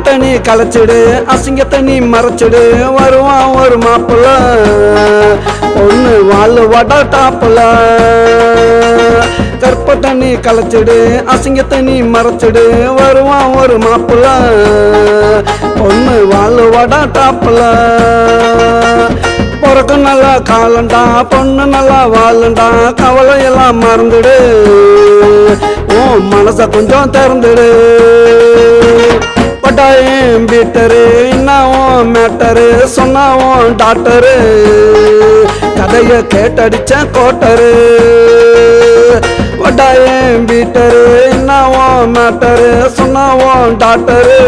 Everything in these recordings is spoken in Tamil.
கற்பட்ட நீ கலைச்சிடு அசிங்கத்தை நீ மறைச்சிடு வருவான் ஒரு மாப்பிள்ள ஒண்ணு வாழ் வடா டாப்புல கற்பட்ட நீ கலைச்சிடு அசிங்கத்தை நீ மறைச்சிடு வருவான் ஒரு மாப்பிள்ள ஒண்ணு வாழ் வடா டாப்புல பிறக்க நல்லா காலண்டா பொண்ணு நல்லா வாழண்டா கவலை எல்லாம் மறந்துடு உன் மனச கொஞ்சம் திறந்துடு பட்டாயம் பீட்டரு இன்னும் மேட்டரு சொன்னாவும் டாக்டரு கதைய கேட்டடிச்ச கோட்டரு பட்டாயம் பீட்டரு இன்னும் மேட்டரு சொன்னாவும் டாக்டரு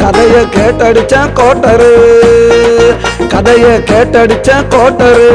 கதைய கேட்டடிச்ச கோட்டரு கதைய கேட்டடிச்ச கோட்டரு